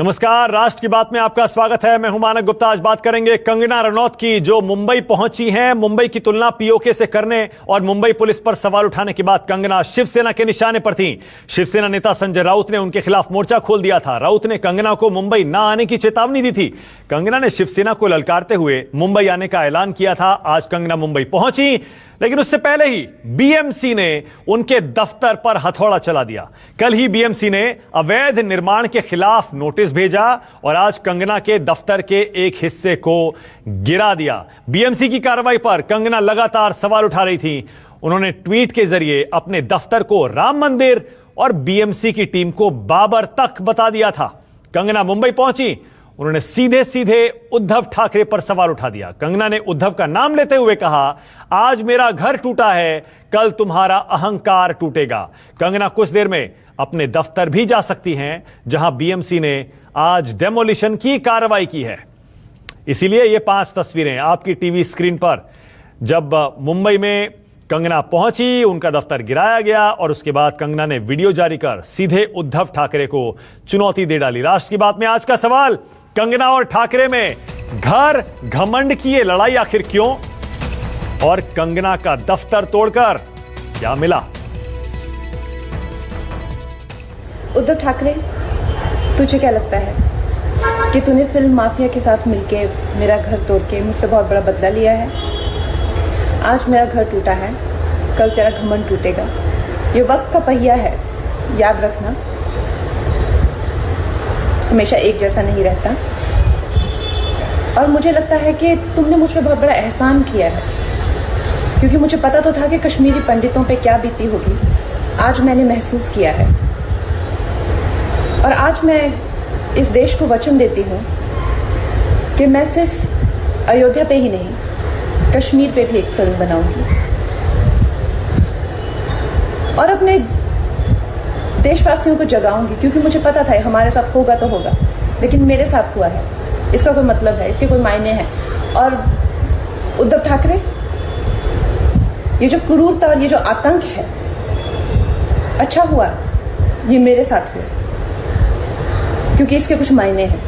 नमस्कार, राष्ट्र की बात में आपका स्वागत है। मैं हूं मानक गुप्ता। आज बात करेंगे कंगना रनौत की, जो मुंबई पहुंची हैं। मुंबई की तुलना पीओके से करने और मुंबई पुलिस पर सवाल उठाने के बाद कंगना शिवसेना के निशाने पर थीं। शिवसेना नेता संजय राउत ने उनके खिलाफ मोर्चा खोल दिया था। राउत ने कंगना को मुंबई न आने की चेतावनी दी थी। कंगना ने शिवसेना को ललकारते हुए मुंबई आने का ऐलान किया था। आज कंगना मुंबई पहुंची, लेकिन उससे पहले ही बीएमसी ने उनके दफ्तर पर हथौड़ा चला दिया। कल ही बीएमसी ने अवैध निर्माण के खिलाफ नोटिस भेजा और आज कंगना के दफ्तर के एक हिस्से को गिरा दिया। बीएमसी की कार्रवाई पर कंगना लगातार सवाल उठा रही थी। उन्होंने ट्वीट के जरिए अपने दफ्तर को राम मंदिर और बीएमसी की टीम को बाबर तक बता दिया था। कंगना मुंबई पहुंची, उन्होंने सीधे सीधे उद्धव ठाकरे पर सवाल उठा दिया। कंगना ने उद्धव का नाम लेते हुए कहा, आज मेरा घर टूटा है, कल तुम्हारा अहंकार टूटेगा। कंगना कुछ देर में अपने दफ्तर भी जा सकती हैं, जहां बीएमसी ने आज डेमोलिशन की कार्रवाई की है। इसीलिए ये 5 तस्वीरें आपकी टीवी स्क्रीन पर। जब मुंबई में कंगना पहुंची, उनका दफ्तर गिराया गया और उसके बाद कंगना ने वीडियो जारी कर सीधे उद्धव ठाकरे को चुनौती दे डाली। राष्ट्र की बात में आज का सवाल, कंगना और ठाकरे में घर घमंड की ये लड़ाई आखिर क्यों, और कंगना का दफ्तर तोड़कर क्या मिला? उद्धव ठाकरे, तुझे क्या लगता है कि तूने फिल्म माफिया के साथ मिलके मेरा घर तोड़ के मुझसे बहुत बड़ा बदला लिया है? आज मेरा घर टूटा है, कल तेरा घमंड टूटेगा। ये वक्त का पहिया है, याद रखना, हमेशा एक जैसा नहीं रहता। और मुझे लगता है कि तुमने मुझ पर बहुत बड़ा एहसान किया है, क्योंकि मुझे पता तो था कि कश्मीरी पंडितों पे क्या बीती होगी। आज मैंने महसूस किया है और आज मैं इस देश को वचन देती हूँ कि मैं सिर्फ अयोध्या पे ही नहीं, कश्मीर पे भी एक फिल्म बनाऊंगी और अपने देशवासियों को जगाऊंगी, क्योंकि मुझे पता था हमारे साथ होगा तो होगा, लेकिन मेरे साथ हुआ है, इसका कोई मतलब है, इसके कोई मायने हैं। और उद्धव ठाकरे, ये जो क्रूरता और ये जो आतंक है, अच्छा हुआ ये मेरे साथ हुआ, क्योंकि इसके कुछ मायने हैं।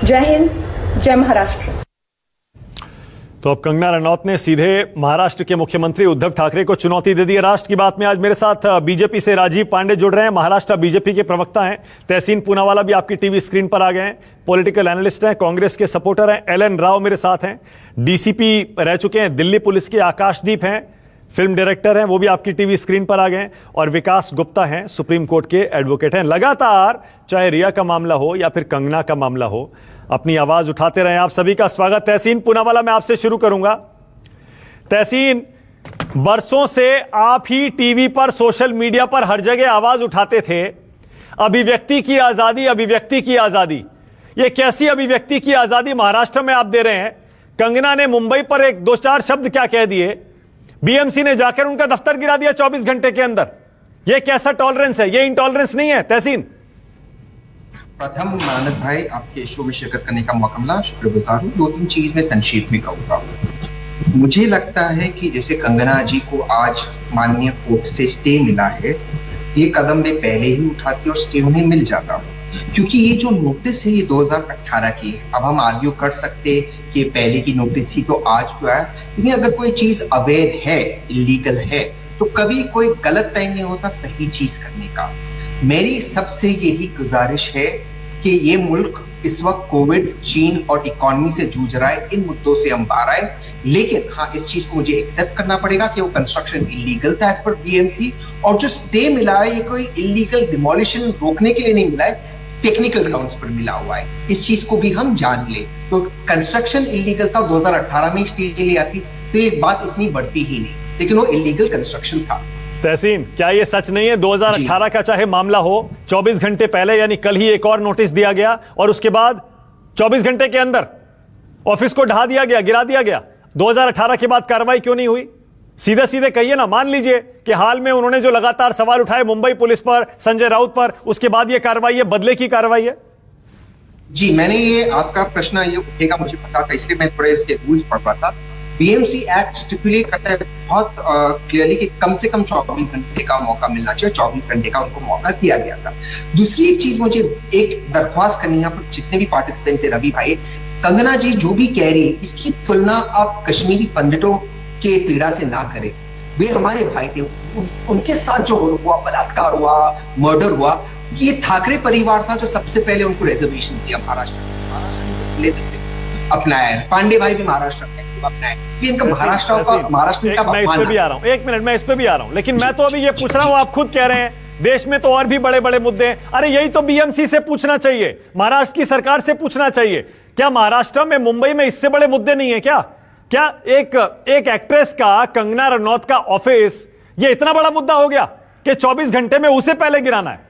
जय हिंद, जय महाराष्ट्र। तो अब कंगना रनौत ने सीधे महाराष्ट्र के मुख्यमंत्री उद्धव ठाकरे को चुनौती दे दी है। राष्ट्र की बात में आज मेरे साथ बीजेपी से राजीव पांडे जुड़ रहे हैं, महाराष्ट्र बीजेपी के प्रवक्ता हैं। तहसीन पूनावाला भी आपकी टीवी स्क्रीन पर आ गए हैं, पॉलिटिकल एनालिस्ट हैं, कांग्रेस के सपोर्टर हैं। एलन राव मेरे साथ हैं, डीसीपी रह चुके हैं दिल्ली पुलिस के। आकाशदीप हैं, फिल्म डायरेक्टर हैं, वो भी आपकी टीवी स्क्रीन पर आ गए। और विकास गुप्ता हैं, सुप्रीम कोर्ट के एडवोकेट हैं। लगातार चाहे रिया का मामला हो या फिर कंगना का मामला हो, अपनी आवाज उठाते रहे। आप सभी का स्वागत। तहसीन पूनावाला, मैं आपसे शुरू करूंगा। तहसीन, बरसों से आप ही टीवी पर, सोशल मीडिया पर हर जगह आवाज उठाते थे, अभिव्यक्ति की आजादी, अभिव्यक्ति की आजादी। ये कैसी अभिव्यक्ति की आजादी महाराष्ट्र में आप दे रहे हैं? कंगना ने मुंबई पर एक 2-4 शब्द क्या कह दिए, बीएमसी ने जाकर उनका दफ्तर गिरा दिया 24 घंटे के अंदर। यह कैसा टॉलरेंस है? यह इंटॉलरेंस नहीं है। तहसीन, प्रथम मानक भाई, आपके शो में शिरकत करने का मौका मिला, शुक्रगुजार हूँ। 2-3 चीज में संक्षेप में कहूंगा। मुझे लगता है कि जैसे कंगना जी को आज माननीय कोर्ट से स्टे मिला है, ये कदम वे पहले ही उठाते और स्टे उन्हें मिल जाता, क्योंकि ये जो नोटिस है ये 2018 की है। अब हम आर्ग्यू कर सकते कि पहले की नोटिस थी तो आज क्यों आया, लेकिन अगर कोई चीज अवैध है, इलीगल है, तो कभी कोई गलत टाइम नहीं होता सही चीज करने का। मेरी सबसे यही गुजारिश है कि ये मुल्क इस वक्त कोविड, चीन और इकोनॉमी से जूझ रहा है, इन मुद्दों से हम बाहर आए। लेकिन हाँ, इस चीज को मुझे एक्सेप्ट करना पड़ेगा कि वो कंस्ट्रक्शन इलीगल था एज पर बीएमसी, और जो स्टे मिला है ये कोई इलीगल डिमोलिशन रोकने के लिए नहीं मिला है, टेक्निकल ग्राउंड्स पर मिला हुआ है। इस चीज को भी हम जान ले। तो कंस्ट्रक्शन इलीगल था, 2018 में स्टे के लिए आती तो ये बात इतनी बढ़ती ही नहीं, लेकिन वो इलीगल कंस्ट्रक्शन था। तहसीन, क्या ये सच नहीं है? 2018 का चाहे मामला हो, 24 घंटे पहले यानी कल ही एक और नोटिस दिया गया और उसके बाद 24 घंटे के अंदर ऑफिस को ढा दिया गया, गिरा दिया गया। 2018 के बाद कार्रवाई क्यों नहीं हुई? सीधे सीधे कहिए ना। मान लीजिए कि हाल में उन्होंने जो लगातार सवाल उठाए मुंबई पुलिस पर, संजय राउत पर, उसके बाद ये कार्रवाई है, बदले की कार्रवाई है। जी, मैंने ये आपका प्रश्न ये उठेगा मुझे पता था, इसलिए मैं थोड़े इसके रूल्स पढ़ रहा था। बीएमसी एक्ट स्टिपुलेट करता है बहुत क्लियरली कि कम से कम 24 घंटे का मौका मिलना चाहिए, 24 घंटे का उनको मौका दिया गया था। दूसरी एक चीज मुझे एक दरख्वास्त करनी है यहाँ पर जितने भी पार्टिसिपेंट्स है, रवि भाई, कंगना जी जो भी कह रही है इसकी तुलना आप कश्मीरी पंडितों के पीड़ा से ना करें। वे हमारे भाई थे, उनके साथ जो हुआ, बलात्कार हुआ, मर्डर हुआ, ये ठाकरे परिवार था जो सबसे पहले उनको रिजर्वेशन दिया महाराष्ट्र में से अपनाया है। पांडे भाई भी महाराष्ट्र में अपनाया, ये इनका महाराष्ट्र का मैं इस पे भी आ रहा हूँ, एक मिनट, मैं इस पे भी आ रहा हूँ, लेकिन मैं तो अभी ये पूछ रहा हूँ, आप खुद कह रहे हैं देश में तो और भी बड़े बड़े मुद्दे हैं। अरे यही तो बीएमसी से पूछना चाहिए, महाराष्ट्र की सरकार से पूछना चाहिए। क्या महाराष्ट्र में, मुंबई में इससे बड़े मुद्दे नहीं है क्या? क्या एक एक्ट्रेस का, कंगना रनौत का ऑफिस ये इतना बड़ा मुद्दा हो गया कि 24 घंटे में उसे पहले गिराना है?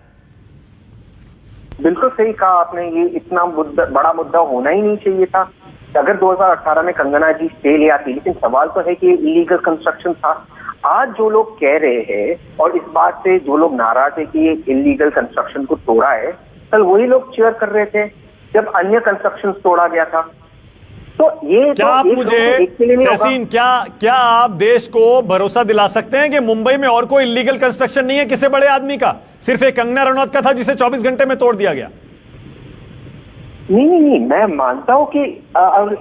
बिल्कुल सही कहा आपने, ये इतना बड़ा मुद्दा होना ही नहीं चाहिए था। अगर 2018 में कंगना जी स्टे ले आती, लेकिन सवाल तो है कि इलीगल कंस्ट्रक्शन था। आज जो लोग कह रहे हैं और इस बात से जो लोग नाराज है कि ये इलीगल कंस्ट्रक्शन को तोड़ा है, कल वही लोग चीयर कर रहे थे जब अन्य कंस्ट्रक्शन तोड़ा गया था। तो ये क्या आप मुझे तहसीन, क्या आप देश को भरोसा दिला सकते हैं कि मुंबई में और कोई इलीगल कंस्ट्रक्शन नहीं है किसी बड़े आदमी का, सिर्फ एक कंगना रनौत का था जिसे 24 घंटे में तोड़ दिया गया? नहीं, मैं मानता हूं कि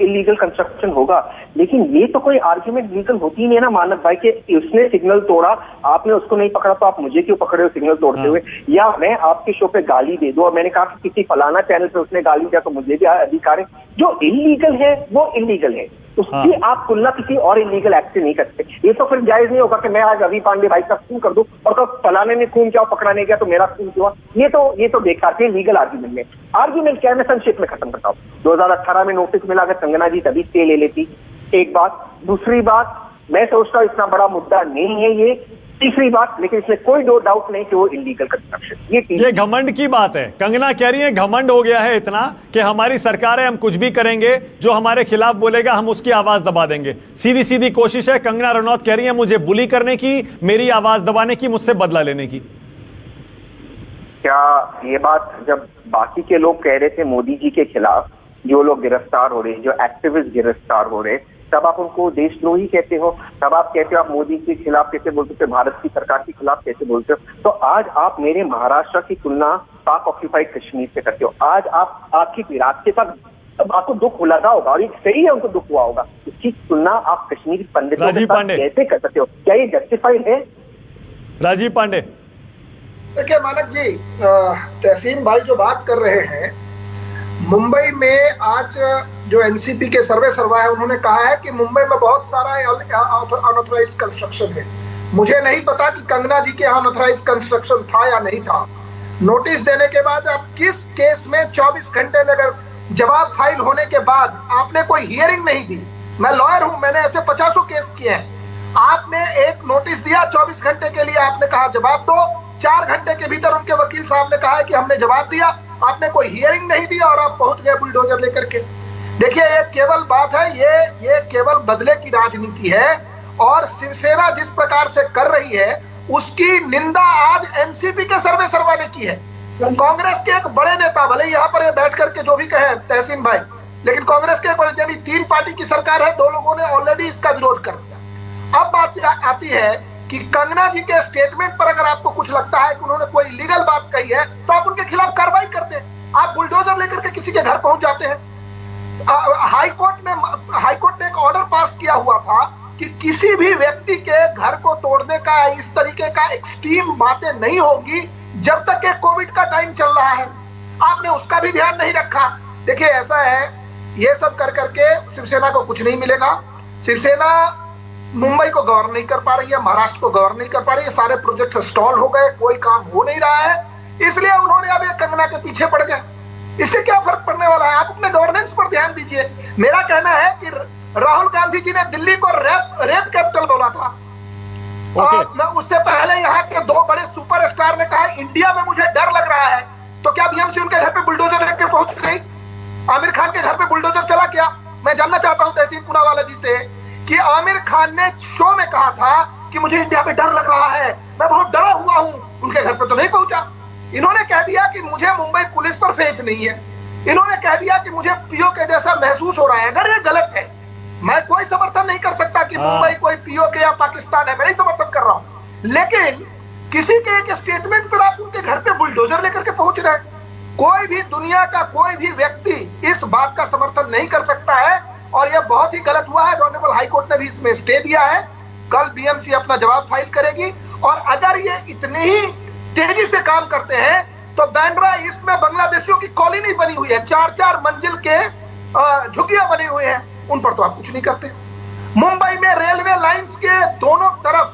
इलीगल कंस्ट्रक्शन होगा, लेकिन ये तो कोई आर्ग्यूमेंट लीगल होती ही नहीं है ना मानव भाई, कि उसने सिग्नल तोड़ा, आपने उसको नहीं पकड़ा तो आप मुझे क्यों पकड़े हो सिग्नल तोड़ते हुए? या मैं आपके शो पे गाली दे दूं और मैंने कहा कि किसी फलाना चैनल पे उसने गाली दिया तो मुझे भी अधिकार है। जो इलीगल है वो इलीगल है, उसकी आप तुलना किसी और इलीगल एक्ट से नहीं करते। ये तो फिर जायज नहीं होगा कि मैं आज रवि पांडे भाई का खून कर दूं और कब फलाने ने खून किया, पकड़ा नहीं गया तो मेरा खून क्यों? ये तो बेकार है लीगल आर्ग्यूमेंट में। आर्ग्यूमेंट क्या है, मैं संक्षेप में खत्म करता हूँ। 2018 में नोटिस मिला, अगर कंगना जी तभी स्टे ले लेती, एक बात। दूसरी बात, मैं सोचता हूँ इतना बड़ा मुद्दा नहीं है ये। तीसरी बात, लेकिन इसमें कोई दो डाउट नहीं कि वो इलीगल कंस्ट्रक्शन। ये घमंड की बात है। कंगना कह रही है घमंड हो गया है इतना कि हमारी सरकार है, हम कुछ भी करेंगे, जो हमारे खिलाफ बोलेगा हम उसकी आवाज दबा देंगे। सीधी सीधी कोशिश है। कंगना रनौत कह रही है मुझे बुली करने की, मेरी आवाज दबाने की, मुझसे बदला लेने की। क्या ये बात जब बाकी के लोग कह रहे थे मोदी जी के खिलाफ, जो लोग गिरफ्तार हो रहे, जो एक्टिविस्ट गिरफ्तार हो रहे, तब आप उनको देशद्रोही कहते हो? तब आप कहते हो आप मोदी के खिलाफ कैसे बोलते थे, भारत की सरकार के खिलाफ कैसे बोलते हो? तो आज आप मेरे महाराष्ट्र की तुलना पाक ऑक्यूपाइड कश्मीर से करते हो। आज आपकी पीड़ा, आपके साथ आपको दुख लगा होगा और ये सही है, उनको दुख हुआ होगा, इसकी तुलना आप कश्मीरी पंडितों के साथ कैसे कर सकते हो? क्या ये जस्टिफाइड है? राजीव पांडे, देखिए मानक जी, तहसीन भाई जो बात कर रहे हैं, मुंबई में आज जो एनसीपी के सर्वे है उन्होंने कहा है कि मुंबई में बहुत सारा अनऑथराइज्ड कंस्ट्रक्शन है। मुझे नहीं पता कि कंगना जी के यहाँ अनऑथराइज्ड कंस्ट्रक्शन था या नहीं था। नोटिस देने के बाद अब किस केस में 24 घंटे में अगर जवाब फाइल होने के बाद आपने कोई हियरिंग नहीं दी, मैं लॉयर हूं, मैंने ऐसे 50 केस किए हैं, आपने एक नोटिस दिया 24 घंटे के लिए, आपने कहा जवाब दो, 4 घंटे के भीतर उनके वकील साहब ने कहा है कि हमने जवाब दिया, आपने कोई हियरिंग नहीं दी और आप पहुंच गए बुलडोजर लेकर के। देखिए ये केवल बात है, ये केवल बदले की राजनीति है और शिवसेना जिस प्रकार से कर रही है उसकी निंदा आज एनसीपी के सर्वे ने की है। कांग्रेस के एक बड़े नेता, भले यहाँ पर बैठ करके जो भी कहे तहसीन भाई, लेकिन कांग्रेस के बड़े, यानी 3 पार्टी की सरकार है, 2 लोगों ने ऑलरेडी इसका विरोध कर दिया। अब बात आती है कि कंगना जी के स्टेटमेंट पर अगर आपको कुछ लगता है कि उन्होंने कोई इलीगल बात कही है तो आप उनके खिलाफ कार्रवाई करते हैं, आप बुलडोजर लेकर के किसी के घर पहुंच जाते हैं। हाईकोर्ट ने एक ऑर्डर पास किया हुआ था कि किसी भी व्यक्ति के घर को तोड़ने का, इस तरीके का एक्सट्रीम बातें नहीं होगी जब तक कि कोविड का टाइम चल रहा है। आपने उसका भी ध्यान नहीं रखा। देखिए ऐसा है, ये सब कर करके शिवसेना को कुछ नहीं मिलेगा। शिवसेना मुंबई को गवर्न नहीं कर पा रही है, महाराष्ट्र को गवर्न नहीं कर पा रही है, सारे प्रोजेक्ट स्टॉल हो गए, कोई काम हो नहीं रहा है, इसलिए उन्होंने अब एक कंगना के पीछे पड़ गए। इससे क्या फर्क पड़ने वाला है? आप अपने गवर्नेंस पर ध्यान दीजिए। मेरा कहना है कि राहुल गांधी जी ने दिल्ली को रेप कैपिटल बोला था। मैं उससे पहले यहाँ के 2 बड़े सुपरस्टार ने कहा इंडिया में मुझे डर लग रहा है, तो क्या बीएमसी उनके घर पे बुलडोजर लेके पहुंच गई? आमिर खान के घर पे बुलडोजर चला क्या? मैं जानना चाहता हूं तहसीन पुनावाला जी से कि आमिर खान ने शो में कहा था कि मुझे इंडिया पे डर लग रहा है, मैं बहुत डरा हुआ हूं, उनके घर पे तो नहीं पहुंचा। इन्होंने कह दिया कि मुझे मुंबई पुलिस पर फेथ नहीं है, इन्होंने कह दिया कि मुझे पीओ के जैसा महसूस हो रहा है। अगर ये गलत है, मैं कोई समर्थन नहीं कर सकता कि मुंबई कोई पीओके या पाकिस्तान है, मैं नहीं समर्थन कर रहा हूं, लेकिन किसी के एक स्टेटमेंट पर आप उनके घर पे बुलडोजर लेकर के पहुंच रहे हैं। कोई भी दुनिया का कोई भी व्यक्ति इस बात का समर्थन नहीं कर सकता है और यह बहुत ही गलत हुआ है। ऑनरेबल हाई कोर्ट ने भी इसमें स्टे दिया है। कल बीएमसी अपना जवाब फाइल करेगी और अगर ये इतनी ही तेजी से काम करते हैं तो बांद्रा ईस्ट में बांग्लादेशियों की कॉलोनी बनी हुई है, 4-4 मंजिल के झुग्गियां बनी हुई हैं, उन पर तो आप कुछ नहीं करते। मुंबई में रेलवे लाइंस के दोनों तरफ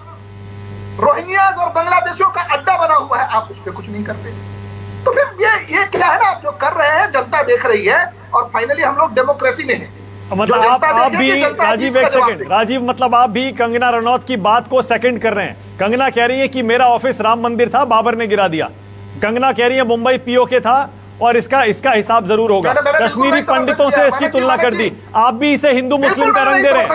रोहिंग्यास और बांग्लादेशियों का अड्डा बना हुआ है, आप उस पर कुछ नहीं करते। तो फिर ये क्या है ना, आप जो कर रहे हैं जनता देख रही है और फाइनली हम लोग डेमोक्रेसी में हैं। मतलब आप भी राजीव, एक सेकंड राजीव, मतलब आप भी कंगना रनौत की बात को सेकंड कर रहे हैं। कंगना कह रही है कि मेरा ऑफिस राम मंदिर था, बाबर ने गिरा दिया। कंगना कह रही है मुंबई पीओके था और इसका हिसाब जरूर होगा। कश्मीरी पंडितों से इसकी तुलना कर दी। आप भी इसे हिंदू मुस्लिम का रंग दे रहे हैं।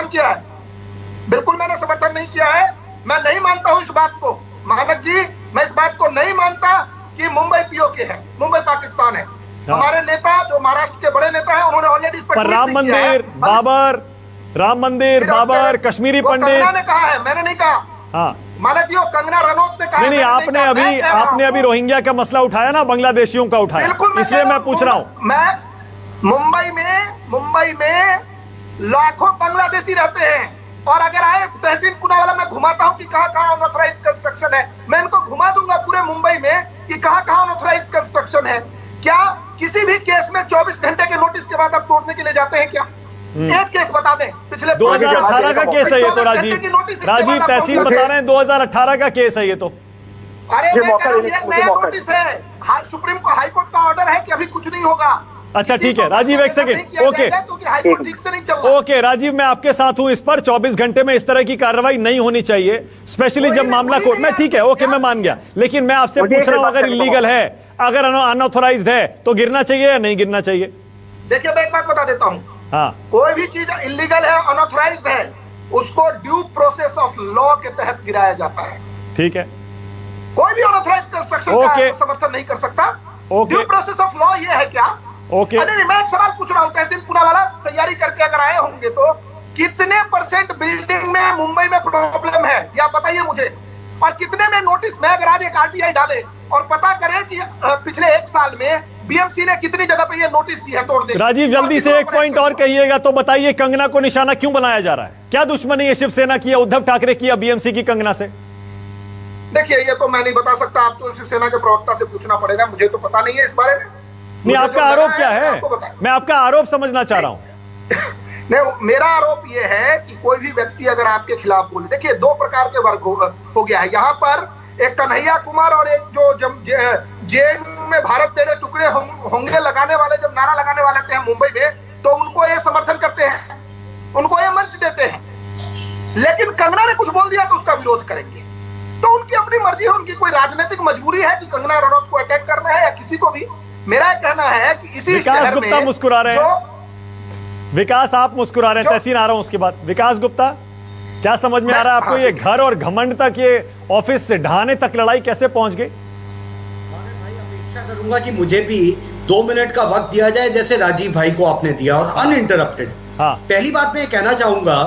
बिल्कुल मैंने समर्थन नहीं किया है, मैं नहीं मानता हूं इस बात को। मानक जी, मैं इस बात को नहीं मानता कि मुंबई पीओके है, मुंबई पाकिस्तान है। हमारे नेता जो महाराष्ट्र के बड़े नेता हैं उन्होंने ऑलरेडी इस पर राम मंदिर बाबर कश्मीरी पंडित ने कहा है, मैंने नहीं कहा। हाँ मानक जी, कंगना रनौत ने कहा। नहीं, आपने अभी रोहिंग्या का मसला उठाया ना, बांग्लादेशियों का उठाया, इसलिए मैं पूछ रहा हूँ। मैं मुंबई में लाखों बांग्लादेशी रहते हैं और अगर आए तहसील पुनावाला में घुमाता हूं कि कहां अनऑथराइज्ड कंस्ट्रक्शन है, मैं इनको घुमा दूंगा पूरे मुंबई में कि कहां अनऑथराइज्ड कंस्ट्रक्शन है। क्या किसी भी केस में 24 घंटे के नोटिस के बाद आप तोड़ने के लिए जाते हैं क्या? एक केस बता दें, पिछले 2018 का केस है ये तो। राजीव तहसील बता रहे हैं 2018 का केस है ये तो। अरे मैं कह रहा हूं, ये नया नोटिस है, सुप्रीम को हाई कोर्ट का ऑर्डर है कि अभी कुछ नहीं होगा। अच्छा ठीक है राजीव, एक सेकंड, ओके राजीव, मैं आपके साथ हूं इस पर। 24 घंटे में इस तरह की कार्रवाई नहीं होनी चाहिए, स्पेशली जब मामला कोर्ट में। ठीक है, ओके, मैं मान गया, लेकिन मैं आपसे पूछ रहा हूं, अगर इलीगल है, अगर अनऑथराइज्ड है, तो गिरना चाहिए या नहीं गिरना चाहिए? देखिए, मैं एक बात बता देता हूं। हाँ, कोई भी चीज इलीगल है, अनऑथराइज्ड है, उसको ड्यू प्रोसेस ऑफ लॉ के तहत गिराया जाता है। ठीक है, कोई भी अनऑथराइज्ड कंस्ट्रक्शन का समर्थन नहीं कर सकता। ड्यू प्रोसेस ऑफ लॉ ये है क्या? ओके, नहीं, मैं एक सवाल पूछ रहा हूँ, तहसील पुनावाला तैयारी करके अगर आए होंगे तो कितने % बिल्डिंग में मुंबई में प्रॉब्लम है, या बताइए मुझे। और कितने में नोटिस में अगर आज एक आरटीआई डाले और पता करें कि पिछले 1 साल में बीएमसी ने कितनी जगह पे ये नोटिस दी है तोड़ दे। राजीव, जल्दी से एक पॉइंट और कहिएगा तो बताइए, कंगना को निशाना क्यों बनाया जा रहा है? क्या दुश्मनी है शिवसेना की या उद्धव ठाकरे की या बीएमसी की कंगना से? देखिए, ये तो मैं नहीं बता सकता, आप तो शिवसेना के प्रवक्ता से पूछना पड़ेगा, मुझे तो पता नहीं है इस बारे में। नहीं, आपका आरोप क्या है? मैं आपका आरोप समझना चाह रहा हूं। नहीं, मेरा आरोप यह है कि कोई भी व्यक्ति अगर आपके खिलाफ बोले, देखिए 2 प्रकार के वर्ग हो गया है यहाँ पर। एक कन्हैया कुमार और एक जो जेएनयू में भारत तेरे टुकड़े होंगे लगाने वाले, जब नारा लगाने वाले थे मुंबई में, तो उनको ये समर्थन करते हैं, उनको ये मंच देते हैं। लेकिन कंगना ने कुछ बोल दिया तो उसका विरोध करेंगे। तो उनकी अपनी मर्जी है, उनकी कोई राजनीतिक मजबूरी है कि कंगना रनौत को अटैक करना है या किसी को भी। मेरा कहना है कि इसी विकास गुप्ता मुस्कुरा रहे हैं, विकास आप मुस्कुरा रहे हैं, तहसीन आ रहा हूं उसके बाद। विकास गुप्ता, क्या समझ में आ रहा है आपको, ये घर और घमंड तक, ये ऑफिस से ढाने तक लड़ाई कैसे पहुंच गई? भाई, अपेक्षा करूंगा कि मुझे भी 2 मिनट का वक्त दिया जाए, जैसे राजीव भाई को आपने दिया, और अनइंटरप्टेड। हाँ, पहली बात मैं कहना चाहूंगा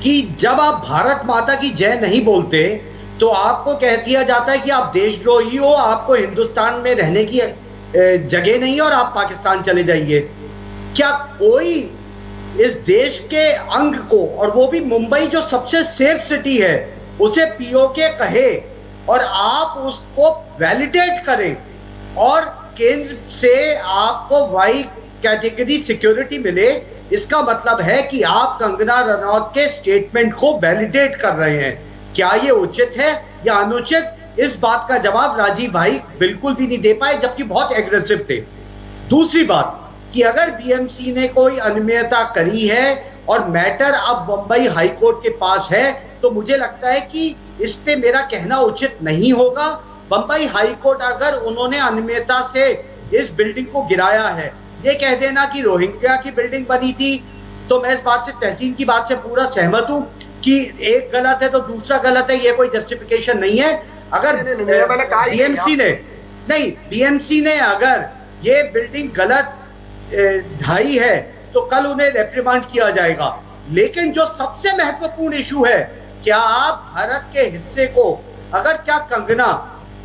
कि जब आप भारत माता की जय नहीं बोलते तो आपको कह दिया जाता है कि आप देशद्रोही हो, आपको हिंदुस्तान में रहने की जगह नहीं है और आप पाकिस्तान चले जाइए। क्या कोई इस देश के अंग को, और वो भी मुंबई जो सबसे सेफ सिटी है, उसे पीओके कहे और आप उसको वैलिडेट करें और केंद्र से आपको वाई कैटेगरी सिक्योरिटी मिले? इसका मतलब है कि आप कंगना रनौत के स्टेटमेंट को वैलिडेट कर रहे हैं। क्या ये उचित है या अनुचित? इस बात का जवाब राजीव भाई बिल्कुल भी नहीं दे पाए, जबकि बहुत एग्रेसिव थे। दूसरी बात कि अगर बीएमसी ने कोई अनियमितता करी है और मैटर अब बंबई हाई कोर्ट के पास है, तो मुझे लगता है कि इस पे मेरा कहना उचित नहीं होगा। बंबई हाई कोर्ट अगर उन्होंने अनियमितता से इस बिल्डिंग को गिराया है, ये कह देना कि रोहिंग्या की बिल्डिंग बनी थी, तो मैं इस बात से, तहसीन की बात से पूरा सहमत हूं कि एक गलत है तो दूसरा गलत है, ये कोई जस्टिफिकेशन नहीं है। अगर बीएमसी ने अगर ये बिल्डिंग गलत ढाई है तो कल उन्हें रेप्रिमांड किया जाएगा। लेकिन जो सबसे महत्वपूर्ण इशू है, क्या आप भारत के हिस्से को, अगर क्या कंगना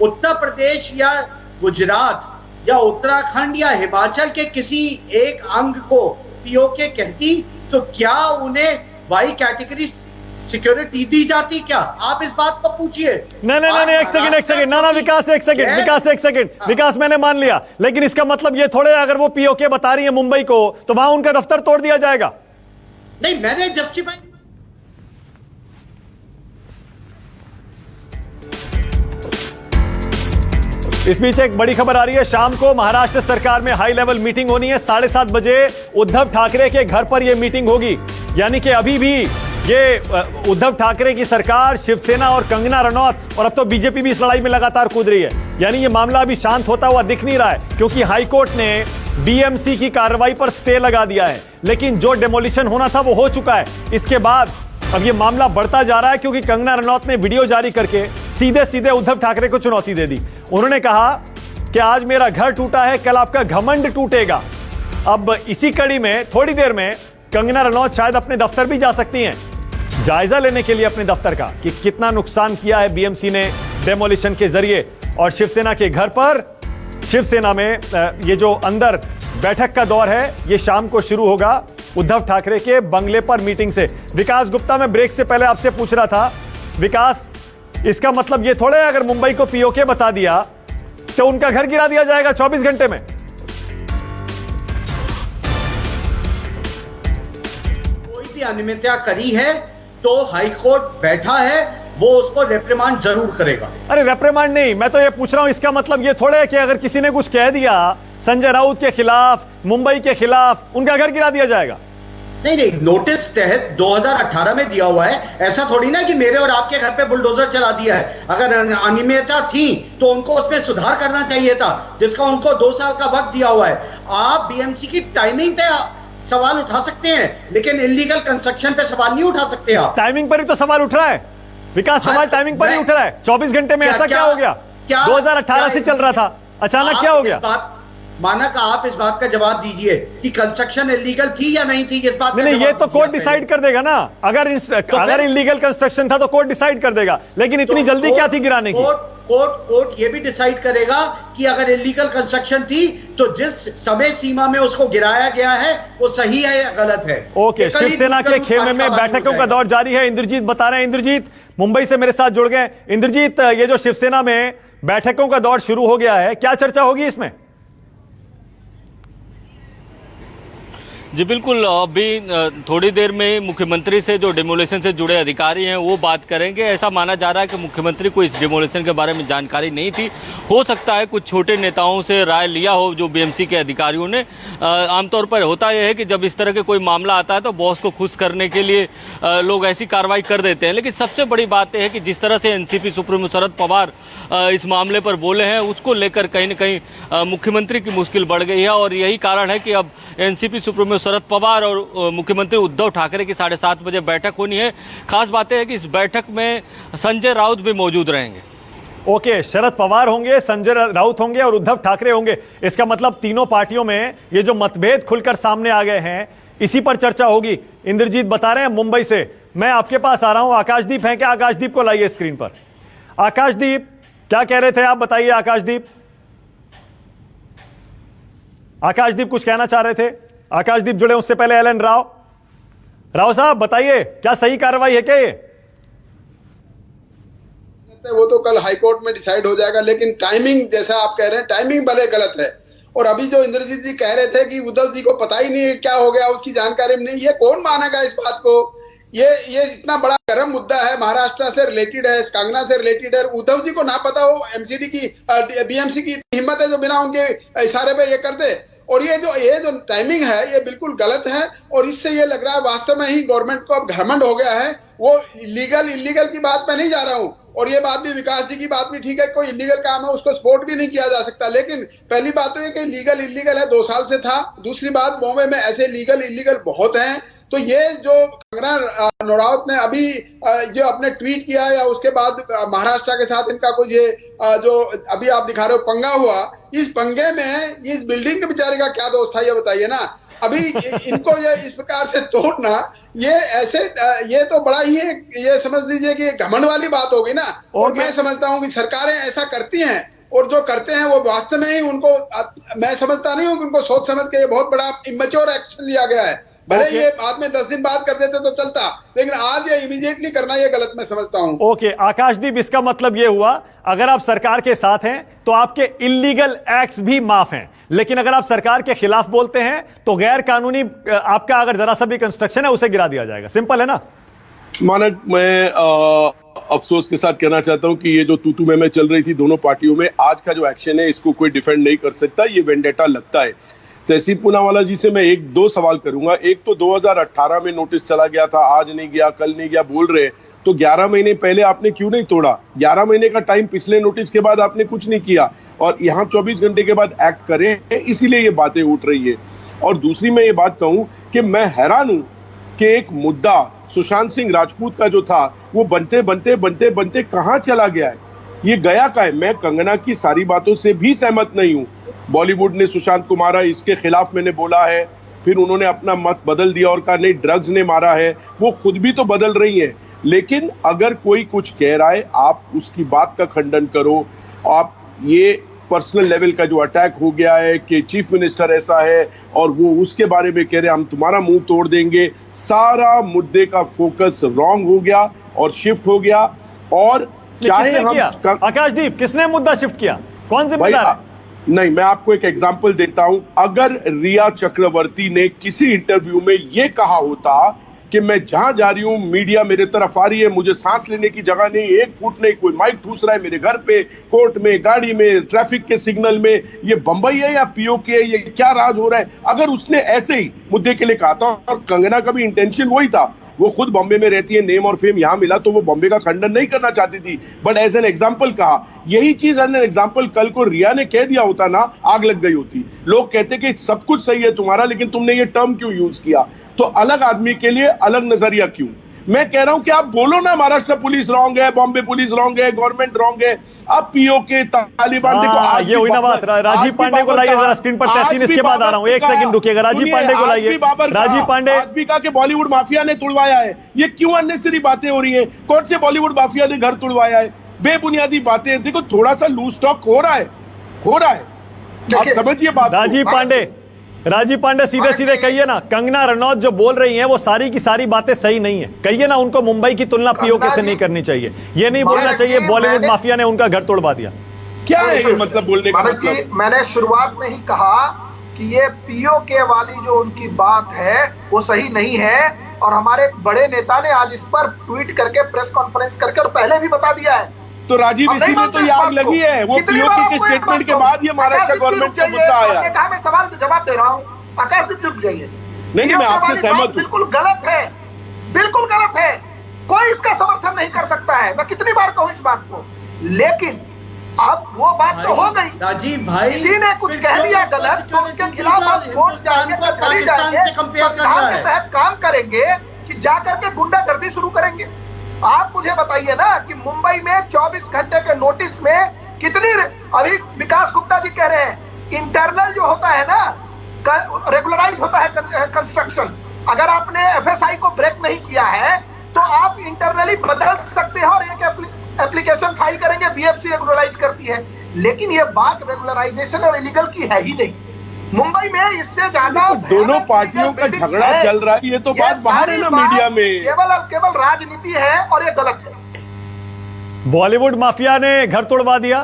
उत्तर प्रदेश या गुजरात या उत्तराखंड या हिमाचल के किसी एक अंग को पीओके कहती, तो क्या उन्हें वाई कैटेगरी सिक्योरिटी दी जाती? क्या आप इस बात को पूछिए। नहीं, एक सेकंड ना विकास, एक सेकंड विकास, मैंने मान लिया, लेकिन इसका मतलब ये थोड़े अगर वो पीओके बता रही है मुंबई को तो वहां उनका दफ्तर तोड़ दिया जाएगा। नहीं, मैंने जस्टिफाई। इस बीच एक बड़ी खबर आ रही है, शाम को महाराष्ट्र सरकार में हाई लेवल मीटिंग होनी है। 7:30 बजे उद्धव ठाकरे के घर पर यह मीटिंग होगी। यानी कि अभी भी ये उद्धव ठाकरे की सरकार, शिवसेना और कंगना रनौत और अब तो बीजेपी भी इस लड़ाई में लगातार कूद रही है। यानी ये मामला अभी शांत होता हुआ दिख नहीं रहा है, क्योंकि हाईकोर्ट ने बीएमसी की कार्रवाई पर स्टे लगा दिया है। लेकिन जो डेमोलिशन होना था वो हो चुका है। इसके बाद अब ये मामला बढ़ता जा रहा है, क्योंकि कंगना रनौत ने वीडियो जारी करके सीधे उद्धव ठाकरे को चुनौती दे दी। उन्होंने कहा कि आज मेरा घर टूटा है, कल आपका घमंड टूटेगा। अब इसी कड़ी में थोड़ी देर में कंगना रनौत शायद अपने दफ्तर भी जा सकती हैं, जायजा लेने के लिए अपने दफ्तर का कि कितना नुकसान किया है बीएमसी ने डेमोलिशन के जरिए। और शिवसेना के घर पर, शिवसेना में ये जो अंदर बैठक का दौर है, ये शाम को शुरू होगा उद्धव ठाकरे के बंगले पर मीटिंग से। विकास गुप्ता, मैं ब्रेक से पहले आपसे पूछ रहा था, विकास, इसका मतलब ये थोड़े अगर मुंबई को पीओके बता दिया तो उनका घर गिरा दिया जाएगा 24 घंटे में। कोई भी अनियमितता करी है तो हाईकोर्ट बैठा है, वो उसको रेप्रिमांड जरूर करेगा। अरे रेप्रिमांड नहीं, मैं तो ये पूछ रहा हूं, इसका मतलब ये थोड़े है कि अगर किसी ने कुछ कह दिया संजय राउत के खिलाफ, मुंबई के खिलाफ, उनका घर गिरा दिया जाएगा। नहीं, नोटिस तहत 2018 में दिया हुआ है। ऐसा थोड़ी ना कि मेरे और आपके घर पे बुलडोजर चला दिया है। अगर अनियमितता थी तो उनको उसमें सुधार करना चाहिए था, जिसका उनको 2 साल का वक्त दिया हुआ है। आप बीएमसी की टाइमिंग पे सवाल उठा सकते हैं, लेकिन इलीगल कंस्ट्रक्शन पे सवाल नहीं उठा सकते आप। टाइमिंग पर ही तो सवाल उठ रहा है विकास, सवाल टाइमिंग पर ही उठ रहा है। 24 घंटे में ऐसा क्या हो गया? 2018 से चल रहा था, अचानक क्या हो गया? मानक, आप इस बात का जवाब दीजिए कि कंस्ट्रक्शन इलीगल थी या नहीं थी। इस बात नहीं, ये तो कोर्ट डिसाइड कर देगा ना। अगर इलीगल कंस्ट्रक्शन था तो कोर्ट डिसाइड कर देगा, लेकिन इतनी जल्दी क्या थी गिराने की? कोर्ट ये भी डिसाइड करेगा कि अगर इलीगल कंस्ट्रक्शन थी तो जिस समय सीमा में उसको गिराया गया है वो सही है या गलत है। ओके, शिवसेना के खेमे में बैठकों का दौर जारी है। इंद्रजीत बता रहे हैं, इंद्रजीत मुंबई से मेरे साथ जुड़ गए। इंद्रजीत, ये जो शिवसेना में बैठकों का दौर शुरू हो गया है, क्या चर्चा होगी इसमें? जी बिल्कुल, अभी थोड़ी देर में मुख्यमंत्री से जो डेमोलेशन से जुड़े अधिकारी हैं वो बात करेंगे। ऐसा माना जा रहा है कि मुख्यमंत्री को इस डेमोलेशन के बारे में जानकारी नहीं थी। हो सकता है कुछ छोटे नेताओं से राय लिया हो जो बीएमसी के अधिकारियों ने। आमतौर पर होता यह है कि जब इस तरह के कोई मामला आता है तो बॉस को खुश करने के लिए लोग ऐसी कार्रवाई कर देते हैं। लेकिन सबसे बड़ी बात यह है कि जिस तरह से एनसीपी सुप्रीमो शरद पवार इस मामले पर बोले हैं, उसको लेकर कहीं न कहीं मुख्यमंत्री की मुश्किल बढ़ गई है। और यही कारण है कि अब एनसीपी सुप्रीमो शरद पवार और मुख्यमंत्री उद्धव ठाकरे की 7:30 बजे बैठक होनी है। खास बात है कि इस बैठक में संजय राउत भी मौजूद रहेंगे। ओके, शरद पवार होंगे, संजय राउत होंगे और उद्धव ठाकरे होंगे। इसका मतलब तीनों पार्टियों में ये जो मतभेद खुलकर सामने आ गए हैं, इसी पर चर्चा होगी। इंद्रजीत बता रहे हैं मुंबई से। मैं आपके पास आ रहा हूं। आकाशदीप है क्या? आकाशदीप को लाइए स्क्रीन पर। आकाशदीप, क्या कह रहे थे आप? बताइए आकाशदीप। आकाशदीप कुछ कहना चाह रहे थे। आकाशदीप जुड़े उससे पहले एलन राव साहब बताइए, क्या सही कार्रवाई है क्या ये? वो तो कल हाईकोर्ट में डिसाइड हो जाएगा, लेकिन टाइमिंग जैसा आप कह रहे हैं, टाइमिंग भले गलत है। और अभी जो इंद्रजीत जी कह रहे थे कि उद्धव जी को पता ही नहीं है क्या हो गया, उसकी जानकारी में नहीं, ये कौन मानेगा इस बात को? ये इतना बड़ा गर्म मुद्दा है, महाराष्ट्र से रिलेटेड है, कंगना से रिलेटेड है। उद्धव जी को ना पता हो एमसीडी की, बीएमसी की हिम्मत है जो बिना उनके इशारे पे ये कर दे। और ये जो टाइमिंग है ये बिल्कुल गलत है। और इससे ये लग रहा है वास्तव में ही गवर्नमेंट को अब घमंड हो गया है। वो इलीगल की बात मैं नहीं जा रहा हूं, और ये बात भी, विकास जी की बात भी ठीक है, कोई इलीगल काम है उसको सपोर्ट भी नहीं किया जा सकता। लेकिन पहली बात तो ये कि लीगल इलीगल है, 2 साल से था। दूसरी बात, बॉम्बे में ऐसे लीगल इलीगल बहुत हैं। तो ये जो कंगना रनौत ने अभी जो अपने ट्वीट किया या उसके बाद महाराष्ट्र के साथ इनका कुछ ये जो अभी आप दिखा रहे हो पंगा हुआ, इस पंगे में इस बिल्डिंग के बेचारे का क्या दोष था ये बताइए ना। अभी इनको ये इस प्रकार से तोड़ना, ये ऐसे, ये तो बड़ा ही ये समझ लीजिए कि घमंड वाली बात होगी ना। और मैं समझता हूं कि सरकारें ऐसा करती हैं, और जो करते हैं वो वास्तव में ही उनको, मैं समझता नहीं हूं कि उनको सोच समझ के ये बहुत बड़ा इमेच्योर एक्शन लिया गया है। भले ये बाद में 10 दिन बाद कर देते तो चलता, लेकिन आज ये इमीडिएटली करना ये गलत मैं समझता हूं। ओके आकाशदीप, इसका मतलब ये हुआ अगर आप सरकार के साथ हैं तो आपके इलीगल एक्ट्स भी माफ हैं, लेकिन अगर आप सरकार के खिलाफ बोलते हैं तो गैर कानूनी आपका अगर जरा सा भी कंस्ट्रक्शन है उसे गिरा दिया जाएगा। सिंपल है ना मानक? मैं अफसोस के साथ कहना चाहता हूं कि ये जो तू में चल रही थी दोनों पार्टियों में, आज का जो एक्शन है इसको कोई डिफेंड नहीं कर सकता, ये वेंडेटा लगता है। तहसीन पूनावाला जी से मैं 1-2 सवाल करूंगा। एक तो 2018 में नोटिस चला गया था, आज नहीं गया, कल नहीं गया बोल रहे, तो 11 महीने पहले आपने क्यों नहीं तोड़ा? 11 महीने का टाइम पिछले नोटिस के बाद आपने कुछ नहीं किया, और यहाँ 24 घंटे के बाद एक्ट करें, इसीलिए ये बातें उठ रही है। और दूसरी मैं ये बात कहूं कि मैं हैरान हूं कि एक मुद्दा सुशांत सिंह राजपूत का जो था वो बनते बनते बनते बनते कहां चला गया है, ये गया का है। मैं कंगना की सारी बातों से भी सहमत नहीं हूं। बॉलीवुड ने सुशांत को मारा, इसके खिलाफ मैंने बोला है, फिर उन्होंने अपना मत बदल दिया और कहा नहीं ड्रग्स ने मारा है, वो खुद भी तो बदल रही है। लेकिन अगर कोई कुछ कह रहा है आप उसकी बात का खंडन करो। आप ये पर्सनल लेवल का जो अटैक हो गया है कि चीफ मिनिस्टर ऐसा है और वो उसके बारे में कह रहे हैं हम तुम्हारा मुंह तोड़ देंगे, सारा मुद्दे का फोकस रॉन्ग हो गया और शिफ्ट हो गया। और चाहे हम आकाशदीप, किसने मुद्दा शिफ्ट किया, कौन जिम्मेदार है? नहीं, मैं आपको एक एग्जांपल देता हूं। अगर रिया चक्रवर्ती ने किसी इंटरव्यू में यह कहा होता कि मैं जहां जा रही हूं मीडिया मेरे तरफ आ रही है, मुझे सांस लेने की जगह नहीं, 1 फुट नहीं, कोई माइक ठूस रहा है मेरे घर पे, कोर्ट में, गाड़ी में, ट्रैफिक के सिग्नल में, ये बंबई है या पीओके है, ये क्या राज हो रहा है, अगर उसने ऐसे ही मुद्दे के लिए कहा था, और कंगना का भी इंटेंशन वही था, वो खुद बॉम्बे में रहती है, नेम और फेम यहां मिला तो वो बॉम्बे का खंडन नहीं करना चाहती थी, बट एज एन एग्जांपल कहा। यही चीज एज एन एग्जांपल कल को रिया ने कह दिया होता ना, आग लग गई होती। लोग कहते कि सब कुछ सही है तुम्हारा, लेकिन तुमने ये टर्म क्यों यूज किया? तो अलग आदमी के लिए अलग नजरिया क्यों? मैं कह रहा हूं कि आप बोलो ना महाराष्ट्र पुलिस रॉन्ग है, बॉम्बे पुलिस रॉन्ग है, गवर्नमेंट रॉन्ग है, आप पीओके तालिबान देखो। ये हुई ना बात। राजीव पांडे को लाइए जरा स्क्रीन पर, तहसीन इसके बाद आ रहा हूं, 1 सेकंड रुकिएगा। राजीव पांडे को लाइए। राजीव पांडे आज भी कहा कि बॉलीवुड माफिया ने तुड़वाया है, ये क्यों अननेसेसरी बातें हो रही है? कौन से बॉलीवुड माफिया ने घर तुड़वाया है? बेबुनियादी बातें। देखो थोड़ा सा लूज टॉक हो रहा है, आप समझिए बात। राजीव पांडे सीधे सीधे कहिए ना, कंगना रनौत जो बोल रही हैं वो सारी की सारी बातें सही नहीं है। कहिए ना उनको मुंबई की तुलना पीओके से नहीं करनी चाहिए, ये नहीं बोलना चाहिए बॉलीवुड माफिया ने उनका घर तोड़वा दिया। क्या है ये मतलब बोलने का मतलब? मैंने शुरुआत में ही कहा कि ये पीओके वाली जो उनकी बात है वो सही नहीं है, और हमारे एक बड़े नेता ने आज इस पर ट्वीट करके, प्रेस कॉन्फ्रेंस करके और पहले भी बता दिया है। तो राजीव इसीलिए तो ये आग लगी है, वो पीओके के स्टेटमेंट के बाद ये महाराष्ट्र गवर्नमेंट को गुस्सा आया। आपने कहा मैं सवाल जवाब दे रहा हूं, आकाशदीप चुप जाइए। नहीं, मैं आपसे सहमत हूं। बिल्कुल गलत है, बिल्कुल गलत है, कोई इसका समर्थन नहीं कर सकता है। मैं कितनी बार कहूं इस बात को, लेकिन अब वो बात तो हो गई। राजीव भाई, किसी ने कुछ कह दिया गलत तो उसके खिलाफ आप कोर्ट जाएंगे, कचहरी जाएंगे, संविधान के तहत काम करेंगे कि जाकर के गुंडागर्दी शुरू करेंगे? आप मुझे बताइए ना कि मुंबई में 24 घंटे के नोटिस में कितनी, अभी विकास गुप्ता जी कह रहे हैं इंटरनल जो होता है ना, रेगुलराइज होता है कंस्ट्रक्शन, अगर आपने एफएसआई को ब्रेक नहीं किया है तो आप इंटरनली बदल सकते हैं और एक एप्लीकेशन फाइल करेंगे, बीएफसी रेगुलराइज करती है। लेकिन ये बात रेगुलराइजेशन और इलीगल की है ही नहीं। मुंबई में इससे ज्यादा तो दोनों पार्टियों का झगड़ा चल रहा है, ये तो बात बाहर है ना मीडिया में। केवल राजनीति है और ये गलत है। बॉलीवुड माफिया ने घर तोड़वा दिया,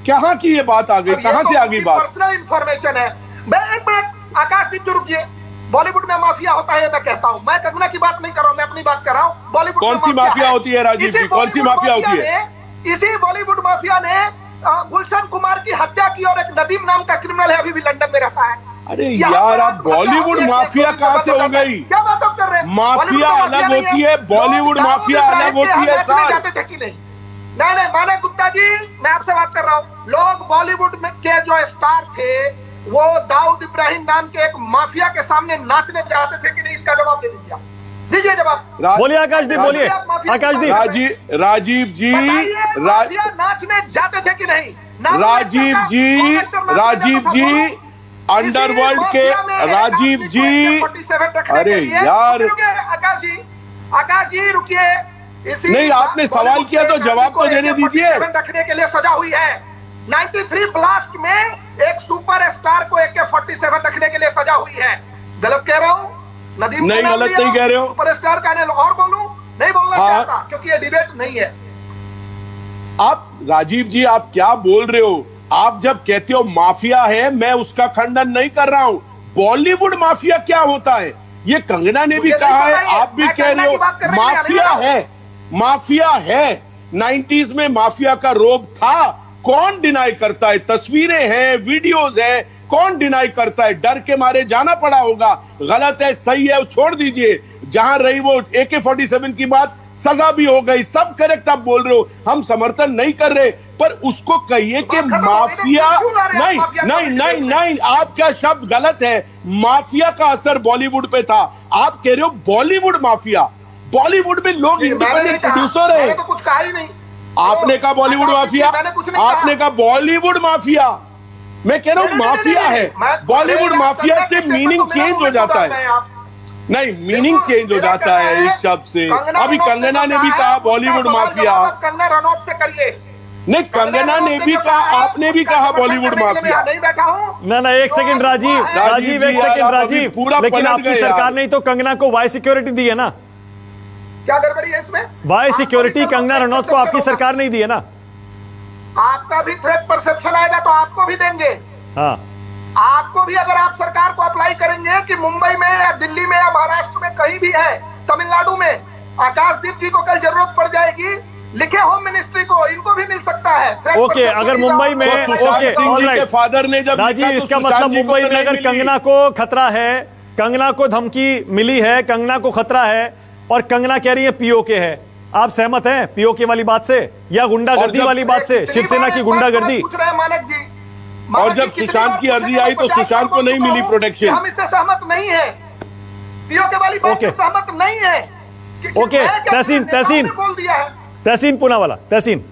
कहां की ये बात आ गई, कहां से आ गई बात? पर्सनल इंफॉर्मेशन है। मैं एक मिनट आकाशदीप जी रुकिए, बॉलीवुड में माफिया होता है मैं कहता हूं, मैं कंगना की बात नहीं कर रहा हूं, मैं अपनी बात कर रहा हूं। बॉलीवुड कौन सी माफिया होती है राजीव जी, कौन सी माफिया होती है? इसी बॉलीवुड माफिया ने गुलशन कुमार की हत्या की, और एक नदीम नाम का क्रिमिनल है अभी भी लंदन में रहता है। अरे यार, आप बॉलीवुड माफिया कहां से हो गई? क्या बात आप कर रहे हैं? माफिया अलग होती है, बॉलीवुड माफिया अलग होती है सर। जाते थे कि नहीं? नहीं मानक गुप्ता जी, मैं आपसे बात कर रहा हूं। लोग बॉलीवुड में के जो स्टार थे वो दाऊद इब्राहिम नाम के एक माफिया के सामने नाचने जाते थे कि नहीं? इसका जवाब दे दीजिए, दीजिए जवाब। बोलिए आकाशदीप, बोलिए आकाशदीप। राजीव जी, नाचने जाते थे कि नहीं? राजीव जी, अंडरवर्ल्ड के राजीव जी, 47 रखने अरे के लिए, यार। आकाश जी रुकिए। नहीं, आपने सवाल किया तो जवाब तो देने दीजिए। रखने के लिए सजा हुई है। 93 ब्लास्ट में एक सुपर स्टार को AK-47 रखने के लिए सजा हुई है। गलत कह रहा हूँ? नदीम नहीं, गलत नहीं कह रहे हो। सुपरस्टार का और बोलूं? नहीं बोलना चाहता क्योंकि ये डिबेट नहीं है। आप राजीव जी, आप क्या बोल रहे हो? आप जब कहते हो माफिया है, मैं उसका खंडन नहीं कर रहा हूं। बॉलीवुड माफिया क्या होता है ये कंगना ने भी कहा है, आप भी कह रहे हो। माफिया है, माफिया है। 90s में माफिया का रोब था, कौन डिनाई करता है? तस्वीरें हैं, वीडियोस है, कौन डिनाई करता है? डर के मारे जाना पड़ा होगा। गलत है, सही है, छोड़ दीजिए। जहां रही वो AK-47 की बात, सजा भी हो गई, सब करेक्ट आप बोल रहे हो, हम समर्थन नहीं कर रहे, पर उसको कहिए कि माफिया नहीं नहीं नहीं नहीं, आपका शब्द गलत है। माफिया का असर बॉलीवुड पे था, आप कह रहे हो बॉलीवुड माफिया। बॉलीवुड में लोग इंडिपेंडेंट प्रोड्यूसर है। तो कुछ कहा ही नहीं। आपने कहा बॉलीवुड माफिया, आपने कहा बॉलीवुड माफिया। मैं कह रहा हूं माफिया है। बॉलीवुड माफिया से मीनिंग चेंज हो जाता है। नहीं, मीनिंग चेंज हो जाता है इस शब्द से। अभी कंगना ने भी कहा बॉलीवुड माफिया। कंगना रनौत से करिए। नहीं, कंगना ने भी कहा, आपने भी कहा बॉलीवुड माफिया। नहीं बैठा हूं ना एक सेकंड राजीव, राजीव एक सेकंड राजीव, पूरा लेकिन पलट आपकी गए सरकार यार। ने तो कंगना को वाई सिक्योरिटी दी है ना। क्या गड़बड़ी है इसमें? वाई सिक्योरिटी कंगना रनौत को आपकी सरकार नहीं दी है ना। आपका भी थ्रेट परसेप्शन आएगा तो आपको भी देंगे। हाँ, आपको भी, अगर आप सरकार को अप्लाई करेंगे कि मुंबई में या दिल्ली में या महाराष्ट्र में कहीं भी है, तमिलनाडु में, आकाशदीप जी को कल जरूरत पड़ जाएगी, लिखे होम मिनिस्ट्री को, इनको भी मिल सकता है। ओके, अगर मुंबई में, तो सुशांत ओके, सिंह जी ऑलराइट। के फादर ने जब राजीव, लिखा तो इसका सुशांत मतलब जी को मुंबई तो में नहीं अगर मिली। कंगना को खतरा है, कंगना को धमकी मिली है, कंगना को खतरा है, और कंगना कह रही है पीओके है, आप सहमत हैं पीओके वाली बात से या गुंडागर्दी वाली बात से, शिवसेना की गुंडागर्दी? पूछ रहे हैं मानक जी। और जब सुशांत की अर्जी आई तो सुशांत को नहीं मिली प्रोटेक्शन। हम इससे सहमत नहीं है, पीओके वाली बात से सहमत नहीं है। ओके, तहसीन बोल दिया है। तहसीन पूनावाला, तहसीन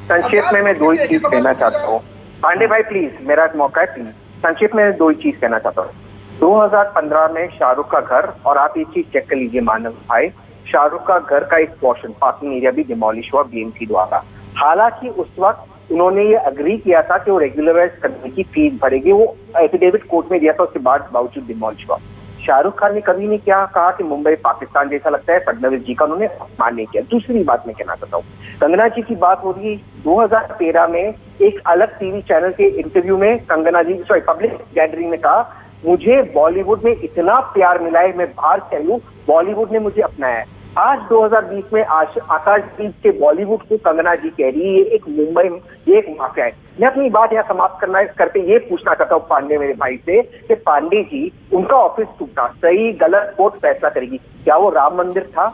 संक्षेप में मैं दो ही चीज कहना चाहता हूँ। पांडे भाई प्लीज, मेरा एक मौका है, प्लीज संक्षेप में दो ही चीज कहना चाहता हूँ। 2015 में शाहरुख का घर, और आप ये चीज चेक कर लीजिए मानव भाई, शाहरुख का घर का एक पोर्शन, पार्किंग एरिया भी डिमोलिश हुआ बीएमसी द्वारा। हालांकि उस वक्त उन्होंने ये अग्री किया था कि वो रेगुलराइज करने की फीस भरेगी, वो एफिडेविट कोर्ट में दिया था, उसके बाद बावजूद डिमोलिश हुआ। शाहरुख खान ने कभी नहीं क्या कहा कि मुंबई पाकिस्तान जैसा लगता है, फडणवीस जी का उन्होंने अपमान नहीं किया। दूसरी बात मैं कहना चाहता हूँ, कंगना जी की बात हो रही है। 2013 में एक अलग टीवी चैनल के इंटरव्यू में कंगना जी, सॉरी, पब्लिक गैदरिंग में कहा, मुझे बॉलीवुड में इतना प्यार मिला है, मैं बाहर से आई हूँ, बॉलीवुड ने मुझे अपनाया है। आज 2020 में आकाशदीप के बॉलीवुड को कंगना जी कह रही है ये एक मुंबई, ये एक माफिया है। मैं अपनी बात यहाँ समाप्त करके ये पूछना चाहता हूँ पांडे मेरे भाई से कि पांडे जी, उनका ऑफिस टूटा, सही गलत कोर्ट फैसला करेगी, क्या वो राम मंदिर था?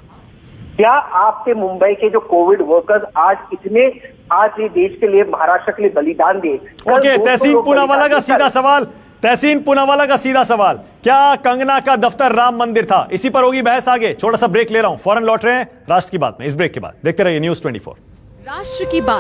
क्या आपके मुंबई के जो कोविड वर्कर्स आज इतने, आज ये देश के लिए, महाराष्ट्र के लिए बलिदान दिए? ओके, तहसीन पूनावाला का सीधा सवाल, तहसीन पूनावाला का सीधा सवाल, क्या कंगना का दफ्तर राम मंदिर था? इसी पर होगी बहस आगे। छोटा सा ब्रेक ले रहा हूं, फौरन लौट रहे हैं राष्ट्र की बात में। इस ब्रेक के बाद देखते रहिए न्यूज़ 24। राष्ट्र की बात